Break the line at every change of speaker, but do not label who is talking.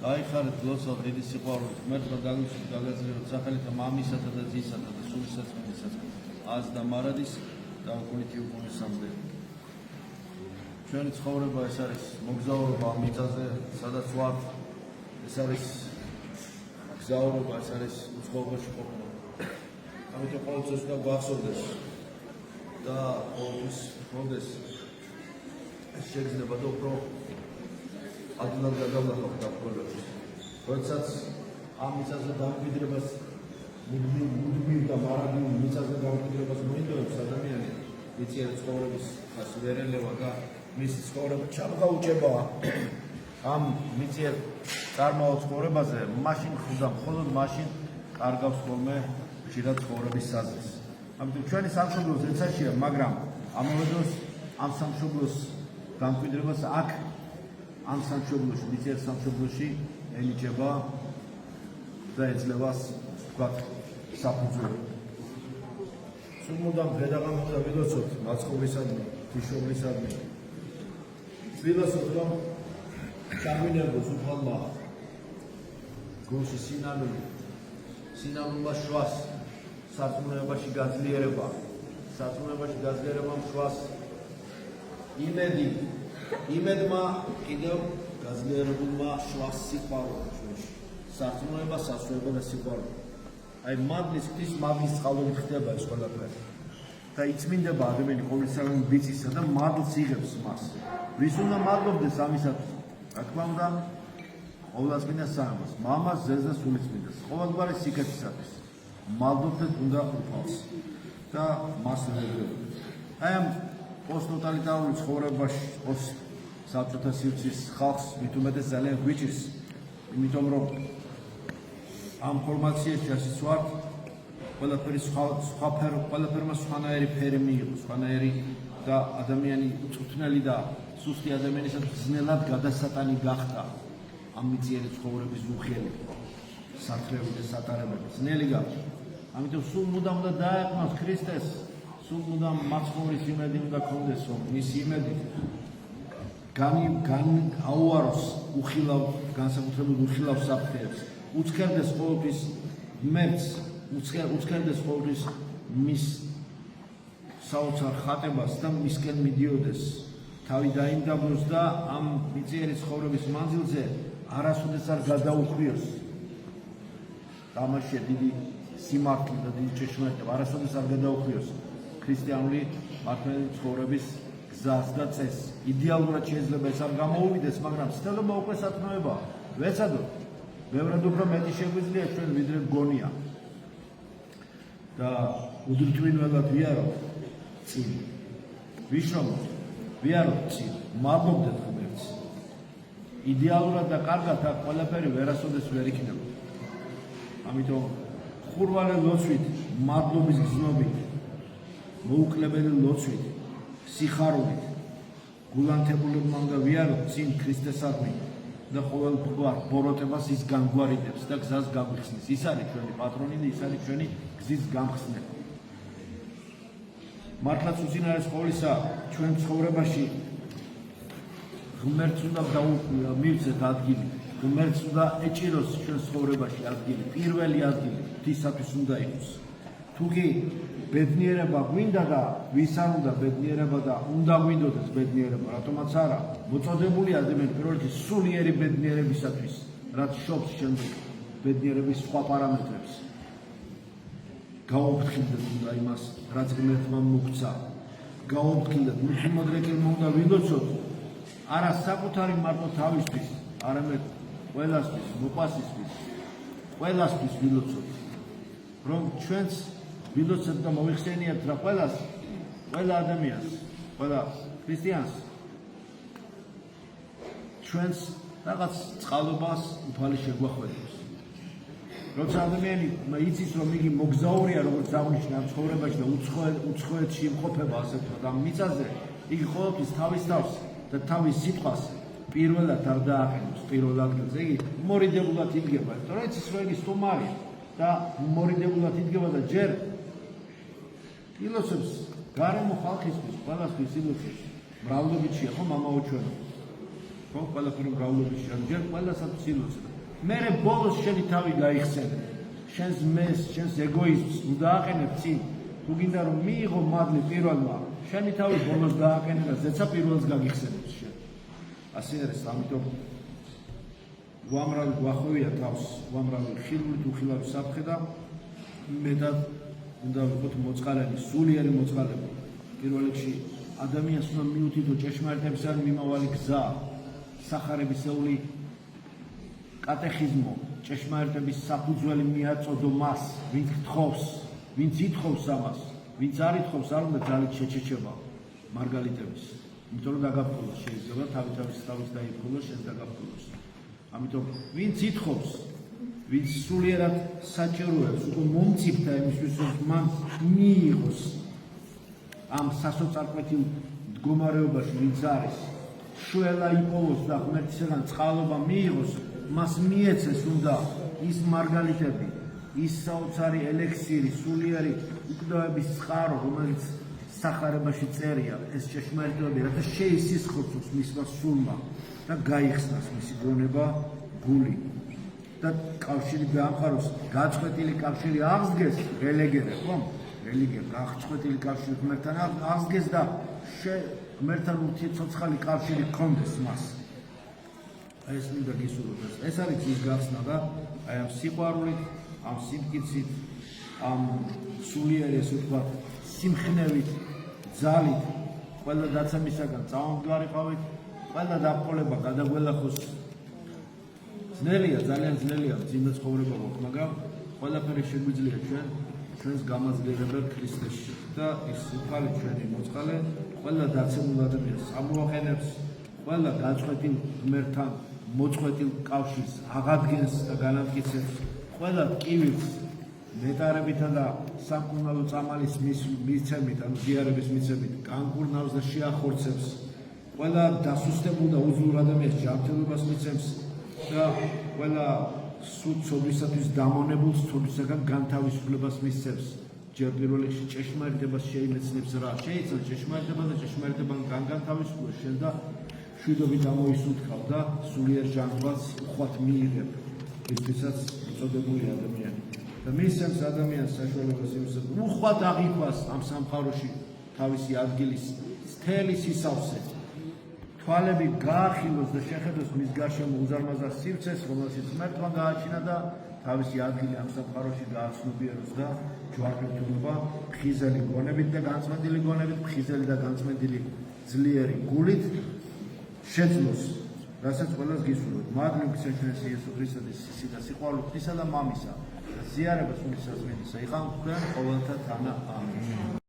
გაიხარეთ გლოცავ დიდი სიყვარულით, ღმერთმა გაგიშვით გაგაძლიეროთ სახელითა მამისათა და ძისათა და სულისაცმინისათა, აზ და მარადის და უკუნითი უკუნისამდე. ჩვენი ცხოვრება ეს არის მოგზაურობა ამ მიწაზე, სადაც ვართ, ეს არის გზაურობა, ეს არის უცხოობაში ყოფნა. ამიტომ ყოველთვის უნდა გვახსოვდეს და ყოველთვის გქონდეს ეს შეგრძნება და უფრო ადვილად გადავლახავთ დაკვირვებს. როდესაც ამ მიწაზე დამკვიდრებას მუდმივ და მარადიულ მიწაზე დამკვიდრებას მოინდომებს ადამიანი, მიწიერი ცხოვრების ხასი ვერ ელევა და მისი ცხოვრება ჩამღაუჭებაა. ამ მიწიერ წარმაულ ცხოვრებაზე მაშინ ხვდა მხოლოდ მაშინ კარგავს ხოლმე ხშირად ცხოვრების საზრს. ამიტომ ჩვენი სამშობლოს ეცაშია, მაგრამ ამავე დროს ამ სამშობლოს დამკვიდრებას აქ ამ სამშობლოში, მიწიერ სამშობლოში ენიჭება და ეძლევა ვთქვათ საფუძველი. სულ მუდამ გადაღამოთ და ვილოცოთ მაცხოვრისადმი, თიშობლისადმი. ვილოცოთ რომ ჩაგვინებოს უფალმა გულში სინამდვილეობა შვას, სარწმუნოებაში გაძლიერება, სარწმუნოებაში გაძლიერებამ შვას იმედი, იმედმა კიდევ გაძლიერებულმა შვას სიყვარული ჩვენში, სარწმუნოება, სასწრაფო და სიყვარული. აი მადლის ღვთის მაგის წყალობით ხდება ეს ყველაფერი. და იწმინდება ადამიანი ყოვლისაგან ბიცისა და მადლს იღებს მას. ვის უნდა მადლობდეს ამისათვის? რა თქმა უნდა, ყოვლადწმინდა სამებას, მამას, ზეზს და სულიწმინდას, ყოველგვარი სიკეთისათვის. მადლობდეთ უნდა უფალს და მას ვეძებდეთ. აი ამ პოსტტოტალიტარული ცხოვრებაში, საბჭოთა სივრცის ხალხს მით უმეტეს ძალიან გვიჭირს, იმიტომ რომ ამ ფორმაციაში ასეც ვართ, ყველაფერმა სხვანაირი ფერი მიიღო, სხვანაირი და ადამიანი უწვრთნელი და სუსტი ადამიანისათვის ძნელად გადასატანი გახდა ამ მიწიერი ცხოვრების უხელი, სათხრები და სატარებები, ძნელი გახდა. ამიტომ სულ მუდამ უნდა დაეყნოს ქრისტეს, სულ მუდამ მაცხოვრის იმედი უნდა გქონდეს, რომ მისი იმედი აუაროს უხილავ, განსაკუთრებულ უხილავ საფრთხეებს, უცქერდეს ყოველთვის ღმერთს, უცქერდეს ყოველთვის მის საოცარ ხატებას და მისკენ მიდიოდეს, თავი დაიმდაბლოს და ამ მიწიერი ცხოვრების მანძილზე არასოდეს არ გადაუხვიოს. ამაშია დიდი სიმართლე და დიდი ჭეშმარიტება, არასოდეს არ გადაუხვიოს ქრისტიანული მართლმადიდებელი ცხოვრების გზას და წესს. იდეალურად შეიძლება ეს არ გამოუვიდეს, მაგრამ ცდელობა უკვე სათნოებაა. ვეცადოთ, ბევრად უფრო მეტი შეგვიძლია ჩვენ ვიდრე გონია. და უდრტვინველად ვიარავთ წინ. ვიშრომოთ, ვიარავთ წინ, მადლობდეთ ღმერთს. იდეალურად და კარგად აქ ყველაფერი ვერასოდეს ვერ იქნება. ამიტომ ხურვალე ლოცვით, მადლობის გზნობით, მოუკლებელი ლოცვით, სიხარულით, გულანთებულებმა უნდა ვიაროთ წინ ქრისტესადმი და ყოველგვარ ბოროტებას ის განგვარიდებს და გზას გაგვიხსნის. ის არის ჩვენი პატრონი და ის არის ჩვენი გზის გამხსნელი. მართლაც უწინარეს ყოვლისა ჩვენ ცხოვრებაში ღმერთს უნდა მივცეთ ადგილი, ღმერთს უნდა ეჭიროს ჩვენ ცხოვრებაში ადგილი, პირველი ადგილი ღვთისათვის უნდა იყოს. თუ კი ბედნიერება გვინდა და ვის არ უნდა ბედნიერება და უნდა გვინდოდეს ბედნიერება, რატომაც არა, მოწოდებული ადამიანი პირველ რიგში სულიერი ბედნიერებისათვის, რაც შობს შემდეგ ბედნიერების სხვა პარამეტრებს. გაუფრთხილდეთ უნდა იმას, რაც ღმერთმა მოგცა. გაუფრთხილდეთ, მუდმივადრეკილმა უნდა ვილოცოთ, არა საკუთარი მარტო თავისთვის, არამედ ყველასთვის, მოყვასისთვის, ყველასთვის ვილოცოთ, რომ ჩვენს ვილოცოთ და მოიხსენიებთ რა ყველას, ყველა ადამიანს, ყველა ქრისტიანს, ჩვენს რაღაც წყალობას უფალი შეგვახველებს. როცა ადამიანი იცის, რომ იგი მოგზაურია, როგორც აღნიშნა ამ ცხოვრებაში და უცხოეთში იმყოფება, ასე ვთქვათ, ამ მიწაზე, იგი ყოველთვის თავის თავს და თავის სიტყვას პირველად არ დააყენებს პირველ ადგილზე. იგი მორიდებულად იდგება, იმიტომ რომ იცის, რომ იგი სტუმარია და მორიდებულად იდგება და ჯერ ილოცებს გარემო ხალხისთვის, ყველასთვის ილოცებს. მრავლობითია ხომ ამაო ჩვენო. ხო, ყველაფერი გავლობის ჯერ ყველასაც ცილოს. მე ბოლოს შენი თავი გაიხსენე. შენს მეს, შენს ეგოიზმს დააყენებ წინ. თუ გინდა რომ მიიღო მადლი პირველმა, შენი თავი ბოლოს დააყენე და ზეცა პირველს გაგიხსენებს შენ. ასე არის, ამიტომ უამრავი გვახვევია თავს, უამრავი ხილული თუ ხილავი საფრთხე და მეტად უნდა ვიყოთ მოწყალენი, სულიერი მოწყალება. პირველ რიგში ადამიანს უნდა მიუთითო ჭეშმარიტებისგან მიმავალი გზა, სახარებისეული კატეხიზმო, ჭეშმარიტების საფუძველი მიაწოდო მას, ვინც გთხოვს, ვინც ითხოვს ამას, ვინც არ ითხოვს, არ უნდა ძალით შეჩეჩება მარგალიტების. იმიტომ რომ დაგაფრთხილოს შეიძლება თავის დაიფრთხილოს, შენს დაგაფრთხილოს. ამიტომ ვინც ითხოვს, ვინც სულიერად საჭიროებს, უკვე მომწიფდა იმისთვის, რომ მან მიიღოს ამ სასოწარკვეთილ მდგომარეობაში, ვინც არის, შველა იპოვოს და ღმერთისაგან წყალობა მიიღოს, მას მიეცეს უნდა ის მარგალიტები, ის საოცარი ელექსირი, სულიერი უკვდავების წყარო, რომელიც სახარებაში წერია, ეს ჭეშმარიტებები, რათა შეისისხლოს მისმა სულმა და გაიხსნას მისი გონება, გული და კავშირი გაამყაროს, გაწყვეტილი კავშირი აღსდგეს, რელიგიაზე, ხო? რელიგია, გაწყვეტილი კავშირი ღმერთთან აღსდგეს და ღმერთთან ურთიერთცოცხალი კავშირი ჰქონდეს მას. ეს მინდა გისურვოთ. ეს არის ის გახსნა და აი ამ სიყვარულით, ამ სიმტკიცით, ამ სულიერი, ესე ვთქვათ, სიმხნევით, ძალით, ყველა დაცემისაგან წამომდგარიყავით, ყველა დაბრკოლება გადაგველახოს. ძნელია, ძალიან ძნელია, ძიმე ცხოვრება გვაქვს, მაგრამ ყველაფერი შეგვიძლია ჩვენს გამაძლიერებელ ქრისტეში და ის უფალი ჩვენი მოწყალე ყველა დაცემულ ადამიანს ამოაყენებს, ყველა გაწყვეტილ ღმერთთან მოწყვეტილ კავშირს აღადგენს და განამტკიცებს, ყველა ტკივილს ნეტარებითა და სამკურნალო წამალის მიცემით, ანუ ზიარების მიცემით განკურნავს და შეახორცებს, ყველა დასუსტებულ და უძლურ ადამიანს ჯანმრთელობას მიცემს და ყველა სულ ცოდვისათვის დამონებულს ცოდვისაგან განთავისუფლებას მისცემს. ჯერ პირველ რიგში ჭეშმარიტებას შეიმეცნებს რა. შეიძლება ჭეშმარიტება და ჭეშმარიტებიდან განთავისუფლოს შენ და შვიდობით ამოისუნთქავ და სულიერ ჟანგბადს უხვად მიიღებ. ისთვისაც წოდებული ადამიანი. და მისცემს ადამიანს საშუალებას იმისათვის, უხვად აღიქვას ამ სამყაროში თავისი ადგილის მთელი სისავსე. თვალები გაახილოს და შეხედოს მის გარშემო უზარმაზარ სივრცეს, რომელსაც ღმერთმა გააჩინა და თავისი ადგილი ამ სამყაროში გააცნობიეროს და ჯვარგირთულობა ფხიზელი გონებით და განწმენდილი გონებით, ფხიზელი და განწმენდილი ძლიერი გულით შეძლოს, რასაც ყველას გისურვებთ. მადლი გისურვებთ იესო ქრისტეს სისი და სიყვარული ღვთისა და მამისა. ზიარება სული საზღვრისა. იყავ თქვენ ყოველთა თანა. ამინ.